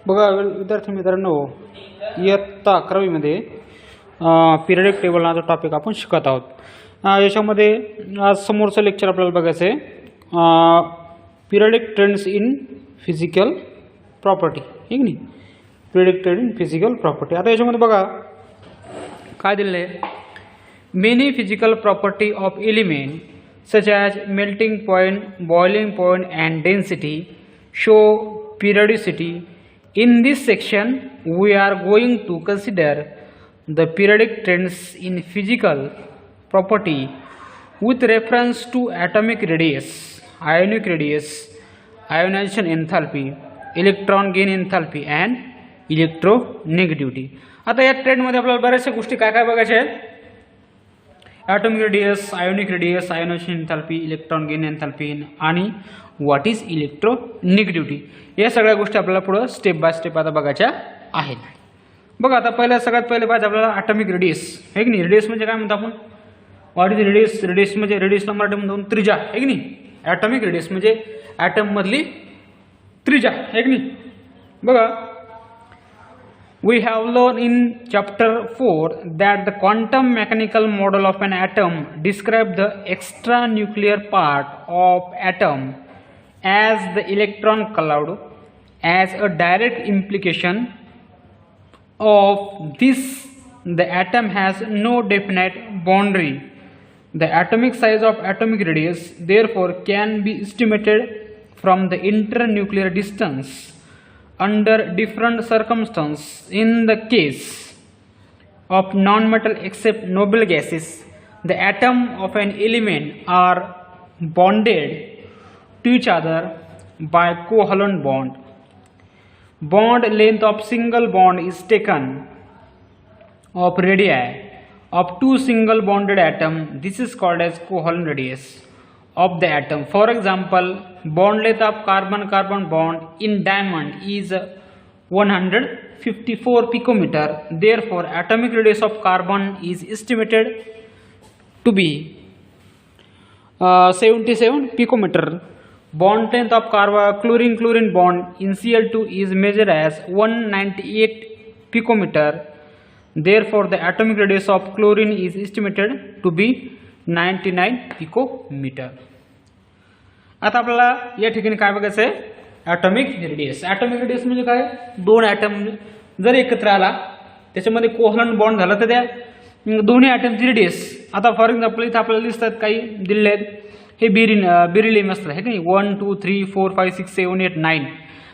बघा विद्यार्थी मित्रांनो, इयत्ता 11वीमध्ये पिरियडिक टेबल नावाचा टॉपिक आपण शिकत आहोत. याच्यामध्ये आज समोरचं लेक्चर आपल्याला बघायचं आहे, periodic trends in physical property. ठीक नाही, periodic trend in physical property. आता याच्यामध्ये बघा काय दिलेलं आहे. Many physical property of element such as melting point, boiling point and density show periodicity. In this section we are going to consider the periodic trends in physical property with reference to atomic radius, ionic radius, ionization enthalpy, electron gain enthalpy and electronegativity. आता या trend मध्ये आपल्याला बऱ्याचशा गोष्टी काय काय बघायच्या आहेत. Atomic radius, ionic radius, ionisation enthalpy, electron gain enthalpy आणि व्हॉट इज इलेक्ट्रोनेगेटिव्हिटी. या सगळ्या गोष्टी आपल्याला पुढे स्टेप बाय स्टेप आता बघायच्या आहेत. बघा आता सगळ्यात पहिले पाहिजे आपल्याला ॲटॉमिक रेडियस. आहे की नाही, रेडियस म्हणजे काय म्हणतो आपण, व्हॉट इज रेडियस. रेडियस म्हणजे रेडियसला मराठी म्हणतो त्रिज्या. आहे की नाही, ॲटॉमिक रेडियस म्हणजे ॲटम मधली त्रिज्या. आहे की नाही. बघा we have learned in chapter 4 that the quantum mechanical model of an atom describes the extranuclear part of atom as the electron cloud. As a direct implication of this, the atom has no definite boundary. The atomic size of atomic radius therefore can be estimated from the internuclear distance under different circumstances. In the case of non-metal except noble gases, the atom of an element are bonded to each other by covalent bond. Bond length of single bond is taken of radii of two single bonded atom. This is called as covalent radius of the atom. For example, bond length of carbon-carbon bond in diamond is 154 picometer. Therefore, atomic radius of carbon is estimated to be 77 picometer. Bond length of chlorine bond in Cl2 is measured as 198 picometer. Therefore, the atomic radius of chlorine is estimated to be 99 picometer. आता आपल्याला या ठिकाणी काय बघायचं आहे, atomic radius. Atomic radius म्हणजे काय, दोन ॲटम जर एकत्र आला त्याच्यामध्ये कोव्हलंट बॉन्ड झाला तर त्या दोन्ही ॲटमची रेडियस. आता फॉर एक्झाम्पल इथे आपल्याला दिसतात काही दिलेले आहेत. हे बेरिलियम असतं आहे की नाही, 1 2 3 4 5 6 7 8 9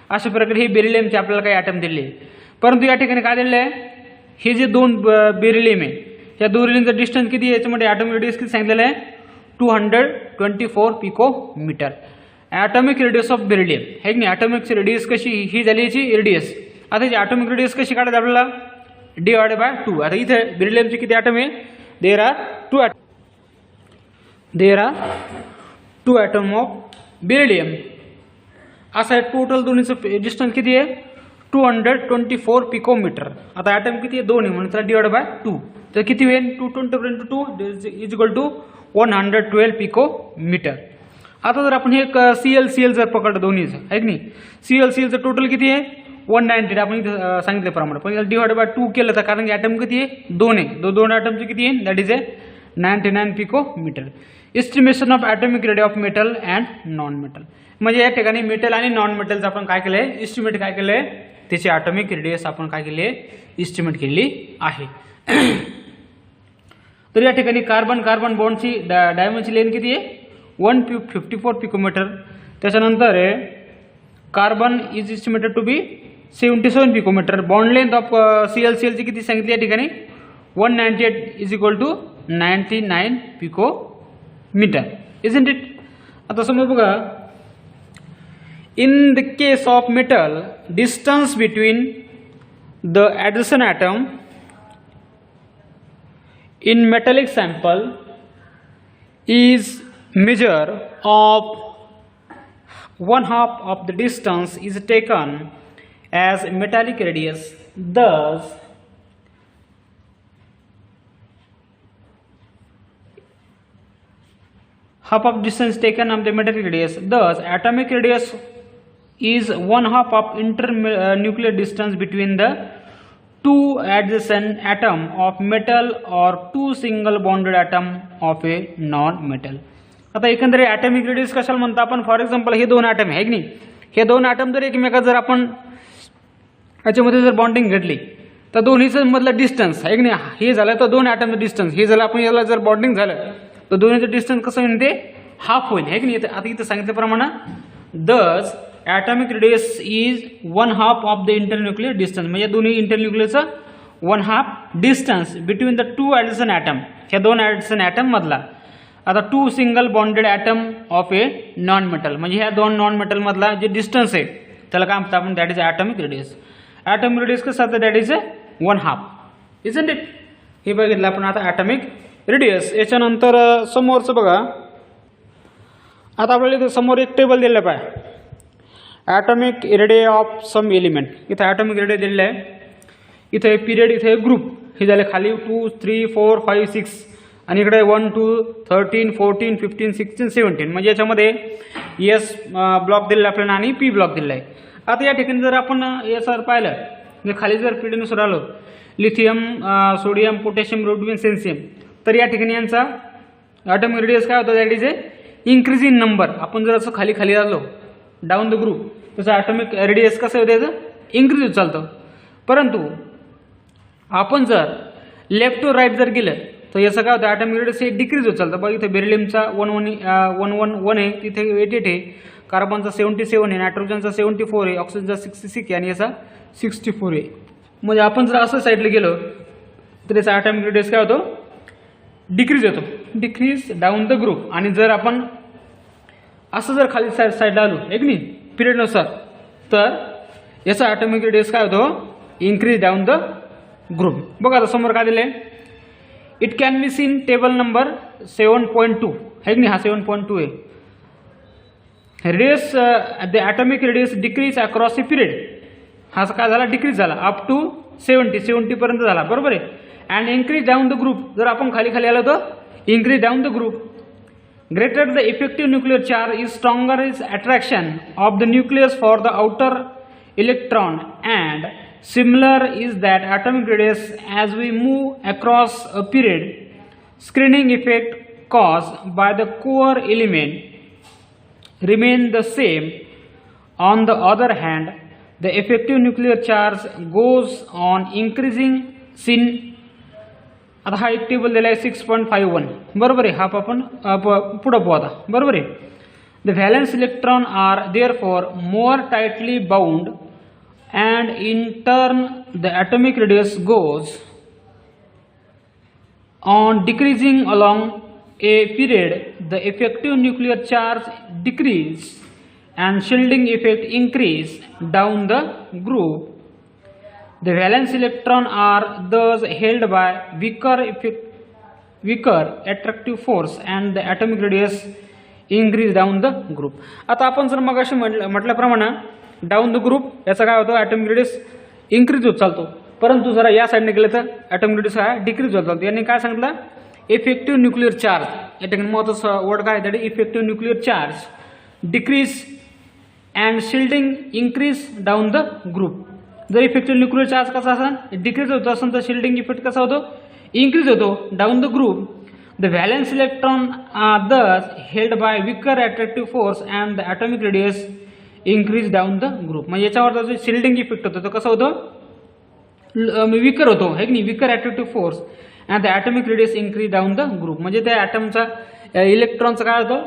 अशा प्रकारे हे बेरिलियमचे आपल्याला काही ॲटम दिले. परंतु या ठिकाणी काय दिलेलं आहे, हे जे दोन बेरिलियम आहे या बेरिलियमचं डिस्टन्स किती आहे, याच्यामध्ये ॲटॉमिक रेडियस किती सांगितलेलं आहे, 224 picometre. Atomic radius of beryllium आहे की नाही. ॲटॉमिक रेडियस कशी ही झाली याची रेडियस. आता याची ॲटॉमिक रेडियस कशी काढायची आपल्याला, डिवाइडेड बाय 2. आता इथे बेरिलियमचे किती ॲटम आहे, there are two atom of beryllium. असं आहे. टोटल दोन्हीचं डिस्टन्स किती आहे, 224 पिकोमीटर. आता ॲटम किती आहे, 2 आहे म्हणून त्याला डिवाइड बाय 2. तर किती होईल, 220 × 2 इज इक्वल टू 112 पिकोमीटर. आता जर आपण हे CL जर पकडलं दोन्हीचं, आहे की नाही, CLचं टोटल किती आहे 190. आपण इथं सांगितल्याप्रमाणे पण याला डिवाइड बाय 2 केलं तर, कारण की ॲटम किती आहे 2 आहे, दोन ॲटमचे किती आहे, that is 99 picometre. Estimation of atomic radius of metal and non metal. म्हणजे या ठिकाणी मेटल आणि नॉन मेटलचं आपण काय केलं आहे, एस्टिमेट काय केलं आहे, त्याची ॲटॉमिक रेडियस आपण काय केली आहे, एस्टिमेट केली आहे. तर या ठिकाणी कार्बन बॉन्डची डायमंडची लेंथ किती आहे, 154 पिकोमीटर. त्याच्यानंतर आहे carbon is estimated to be 77 picometre. Bond length of CLची किती सांगितली या ठिकाणी, 198 is equal to 99 picometre. Isn't it. आता समज बघा, in the case of metal, distance between the adjacent atom in metallic sample is measure of 1/2 of the distance is taken as metallic radius. Thus half of distance taken of the metallic radius. Thus atomic radius is one half of internuclear distance between the two adjacent atom of metal or two single bonded atom of a non-metal. आता एकंदरीत atomic radius कशाला म्हणतो आपण? For example हे दोन item आहे की नाही, हे दोन ॲटम जर एकमेकात जर आपण याच्यामध्ये जर बॉन्डिंग घडली तर दोन्हीचं मधलं डिस्टन्स आहे की नाही, हे झालं तर दोन ॲटमचं डिस्टन्स, हे झालं आपण याला जर बॉन्डिंग झालं तर दोन्हीचं डिस्टन्स कसं होईल, ते हाफ होईल आहे की नाही. आता इथं सांगितल्याप्रमाणे thus atomic radius is one half of the internuclear distance, म्हणजे दोन्ही इंटरन्युक्लियरचं one half distance between the two addition atom, ह्या दोन ॲडिशन ॲटम मधला. आता two single bonded atom of a non metal, म्हणजे ह्या दोन नॉन मेटल मधला जे डिस्टन्स आहे त्याला काय म्हणतो आपण, that is atomic radius. Atomic radius कसं असतं, that is one half, isn't it. हे बघितलं आपण आता ॲटॉमिक रेडियस. याच्यानंतर समोरचं बघा, आता आपल्याला इथं समोर एक टेबल दिलेलं पाहिजे, atomic radius of some element. इथं ॲटॉमिक रेडियस दिलेलं आहे, इथे पिरियड, इथे ग्रुप, हे झाले खाली 2 3 4 5 6 आणि इकडे 1 2 13 14 15 16 17, म्हणजे याच्यामध्ये एस ब्लॉक दिलेला आपल्याला आणि पी ब्लॉक दिलेला आहे. आता या ठिकाणी जर आपण याच्यावर पाहिलं, म्हणजे खाली जर पिरियडनुसार आलो, लिथियम, सोडियम, पोटॅशियम, रोडियम, सेन्सियम, तर या ठिकाणी यांचा ॲटॉमिक रेडियस काय होतं, that is a increase in number. आपण जर असं खाली खाली आलो डाऊन द ग्रुप, तसं ॲटॉमिक रेडियस कसं होतं, याचं इन्क्रीज होत चालतं. परंतु आपण जर लेफ्ट टू राईट जर गेलं तर याचं काय होतं, ॲटॉमिक रेडियस हे डिक्रीज होत चालतं. बघा इथे बेरिलियमचा 111 आहे, तिथे 88 आहे, कार्बनचा 77 आहे, नायट्रोजनचा 74 आहे, ऑक्सिजनचा 66 आहे आणि याचा 64 आहे. म्हणजे आपण जर असं साईडला गेलो तर याचा ॲटॉमिक रेडियस काय होतो, डिक्रीज होतो, डिक्रीज डाऊन द ग्रुप. आणि जर आपण असं जर खाली साईडला आलो एक नाही पिरियडनुसार, तर याचा ॲटॉमिक रेडियस काय होतो, इन्क्रीज डाऊन द ग्रुप. बघा आता समोर काय दिलं आहे, it can be seen table number 7.2 है कि नहीं, हा 7.2 आहे. Radius the atomic radius decrease across A period, हा काय झाला, डिक्रीज झाला अप टू 70 पर्यंत झाला, बरोबर आहे. And increase down the group, जर आपण खाली खाली आलो तर increase down the group. Greater the effective nuclear charge is stronger is attraction of the nucleus for the outer electron and similar is that atomic radius as we move across a period. Screening effect caused by the core element remain the same. On the other hand, the effective nuclear charge goes on increasing sin. आता हा एक table दिला आहे 6.51, बरोबर आहे. हा आपण पुढं पाहू आता, बरोबर आहे. The valence electron are therefore more tightly bound and in turn the atomic radius goes on decreasing along a period. The effective nuclear charge decrease and shielding effect increase down the group. The valence electron are thus held by weaker attractive force and the atomic radius increase down the group. आता आपण जर मगाशी म्हटल्याप्रमाणे down the group याचा काय होतो, atomic radius increase होत चालतो. परंतु जरा या साईडने गेलं तर ॲटॉमिक रेडियस हा डिक्रीज होत चालतो. यांनी काय सांगितलं, इफेक्टिव्ह न्यूक्लियर चार्ज, या ठिकाणी महत्त्वाचा वर्ड काय आहे, effective nuclear charge decrease and shielding increase down the group. जर इफेक्टिव्ह न्यूक्लियर चार्ज कसा असेल, डिक्रीज होतो असेल, तर शिल्डिंग इफेक्ट कसा होतो, इन्क्रीज होतो down the group. The valence electron are thus held by weaker attractive force and the atomic radius increase down the group. म्हणजे याच्यावर जो शिल्डिंग इफेक्ट होतो तो कसा होतो, विकर होतो है की नाही, weaker attractive force and the atomic radius increase down the group. म्हणजे त्या ॲटमचा इलेक्ट्रॉनचा काय होतो,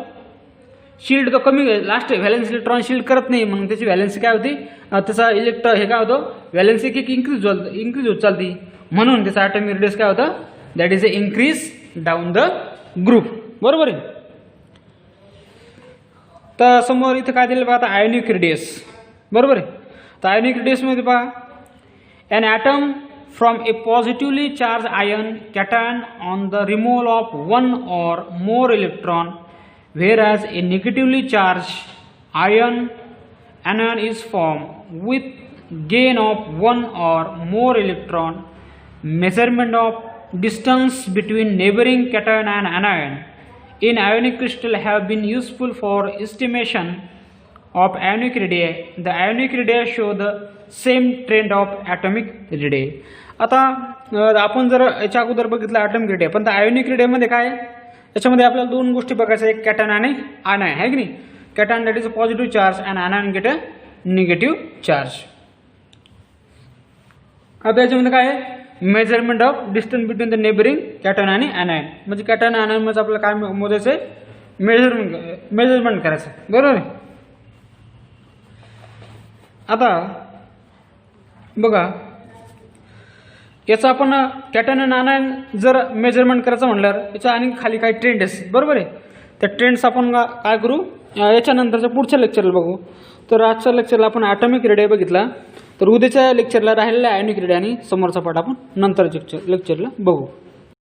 शिल्ड तो कमी, लास्ट व्हॅलेन्स इलेक्ट्रॉन शिल्ड करत नाही, म्हणून त्याची व्हॅलेन्सी काय होती, त्याचा इलेक्ट्रॉन हे काय होतो, व्हॅलेन्सी एक इन्क्रीज होत चालती, म्हणून त्याचा ॲटॉमिक रेडियस काय होतं, that is a increase down the group, बरोबर आहे. तर समोर इथं काय दिलं बघा, आता आयोनिक रेडियस, बरोबर आहे. तर आयोनिक रेडियसमध्ये पहा, an atom from a positively charged ion cation on the removal of one or more electron, whereas a negatively charged anion is formed with gain of one or more electron. Measurement of distance between neighboring cation and anion in ionic crystal have been useful for estimation of ionic radii, the ionic radii show the same trend of atomic radii. आता आपण जर याच्या अगोदर बघितलं atomic radii, पण त्या ionic radii मध्ये काय आहे, याच्यामध्ये आपल्याला दोन गोष्टी बघायच्या, एक कॅटन आणि आयन आहे की नाही. Cotton that is a positive charge and ion get a negative charge. आता याच्यामध्ये काय आहे, measurement of distance between the neighbouring cotton आणि आयन. म्हणजे कॅटन आणि आयन मध्ये आपल्याला काय मोजायचं आहे, मेजरमेंट करायचं, बरोबर आहे. आता बघा याचं आपण कॅटन आणि आयन जर मेजरमेंट करायचं म्हटल्यावर याच्या आणि खाली काही ट्रेंड असते, बरोबर आहे. त्या ट्रेंड्स आपण काय करू, याच्यानंतरच्या पुढच्या लेक्चरला बघू. तर आजच्या लेक्चरला आपण ॲटॉमिक रेडिया बघितला, तर उद्याच्या लेक्चरला राहिलेल्या आयनिक रेडिया आणि समोरचा पाठ आपण नंतरच्या लेक्चरला बघू.